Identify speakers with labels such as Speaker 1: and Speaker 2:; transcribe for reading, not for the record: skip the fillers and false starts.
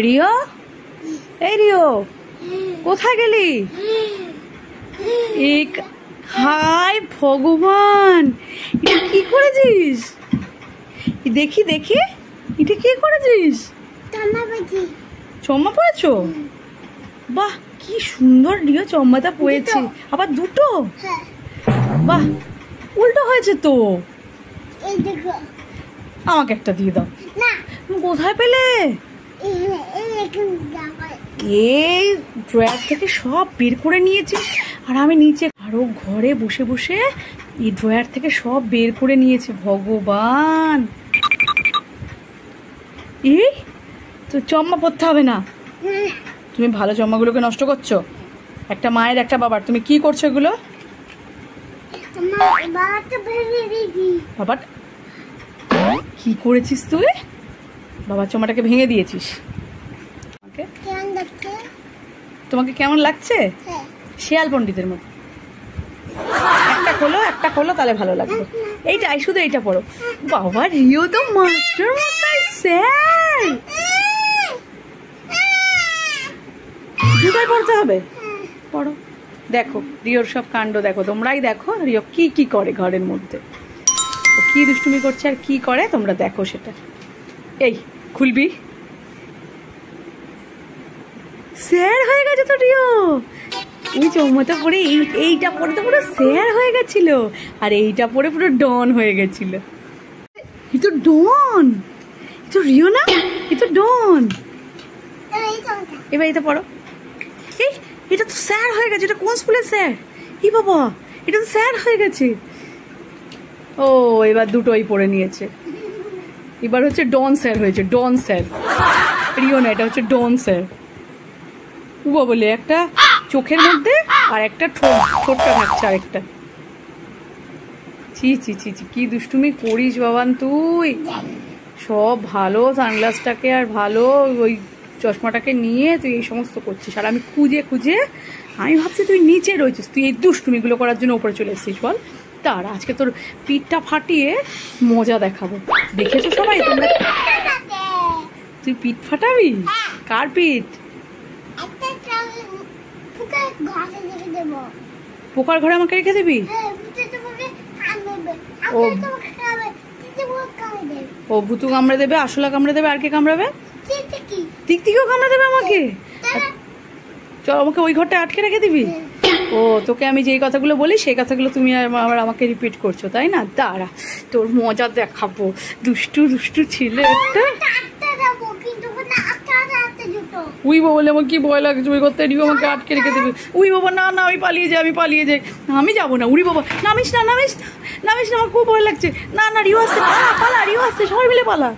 Speaker 1: Rio, এই Rio, কোথায় গেলি? হায় ভগবান, এটা কি করেছিস? দেখি দেখি, এটা কি করেছিস? চম্মা পড়েছো? বাহ, কি সুন্দর রিও চম্মাটা পড়েছে। আবার দুটো? বাহ, উল্টো হয়েছে তো। আমাকে একটা দিয়ে দাও। তুমি কোথায় পেলে? এই ড্রয়ার থেকে সব বের করে নিয়েছি, আর আমি নিচে আরো ঘরে বসে বসে এই ড্রয়ার থেকে সব বের করে নিয়েছি। ভগবান, এই তো চম্মা পড়তে হবে না। তুমি ভালো চম্মাগুলোকে নষ্ট করছো, একটা মায়ের একটা বাবার। তুমি কি করছো এগুলো? বাবা কি করেছিস তুই? বাবার চম্মাটাকে ভেঙে দিয়েছিস। তোমাকে কেমন লাগছে? শেয়াল পণ্ডিতের মতো। একটা খোলো তাহলে ভালো লাগবে। এইটাই, শুধু এইটা পড়ো। বাবা, রিও তো মাস্টার মশাই, স্যার। দুটাই পড়তে হবে, পড়ো। দেখো রিওর সব কাণ্ড দেখো, তোমরাই দেখো রিও কি কি করে ঘরের মধ্যে। ও কি দুষ্টুমি করছে আর কি করে তোমরা দেখো সেটা। এই খুলবি? স্যার হয়ে গেছে তো রিও। ওই চৌমাটা পরে এইটা পরে তো পুরো স্যার হয়ে গেছিল, আর এইটা পরে পুরো ডন হয়ে গেছিল। এই তো ডন, এই তো রিও না, এই তো ডন। এবার এটা পড়ো। এই এটা তো স্যার হয়ে গেছে। এটা কোন স্কুলের স্যার? এই বাবা, এটা তো স্যার হয়ে গেছে। ও এবার দুটোই পড়ে নিয়েছে। এবার হচ্ছে ডন স্যার হয়েছে, ডন স্যার। রিও না, এটা হচ্ছে ডন স্যার। উবা বলে একটা চোখের মধ্যে আর একটা ঠোঁটটা থাকছে আরেকটা। ছি ছি ছি ছি, কি দুষ্টুমি করিস বাবান তুই। সব ভালো সানগ্লাসটাকে আর ভালো ওই চশমাটাকে নিয়ে তুই এই সমস্ত করছিস, আর আমি খুঁজে খুঁজে আমি ভাবছি তুই নিচে রয়েছিস। তুই এই দুষ্টুমিগুলো করার জন্য উপরে চলে এসেছিস। বল, তার আজকে তোর পিঠটা ফাটিয়ে মজা দেখাবো। দেখেছো সবাই তোমরা? তুই পিঠ ফাটাবি? কার পিঠ? পোকার ঘরে আমাকে রেখে দিবি? ও ভুতু কামড়ে দেবে, আসলা কামড়ে দেবে, আর কে কামড়াবে? টিকটিকিও কামড়ে দেবে আমাকে। চল, আমাকে ওই ঘরটা আটকে রেখে দিবি? ও তোকে আমি যেই কথাগুলো বলি সেই কথাগুলো তুমি আবার আমাকে রিপিট করছো, তাই না? দাঁড়া, তোর মজা দেখাবো। দুষ্টু দুষ্টু ছিল একটা। উই বাবা, বলে আমার কি ভয় লাগছে। ওই করতে রিও আমাকে আটকে রেখে দেবে। উই বাবা, না না, আমি পালিয়ে যাই, আমি পালিয়ে যাই। আমি যাবো না। উড়ি বাবা, নামিস না, নামিস না, নামিস না, আমার খুব ভয় লাগছে। না না, রিও আসছে, পালা পালা, রিও আসছে, সবাই মিলে পালা।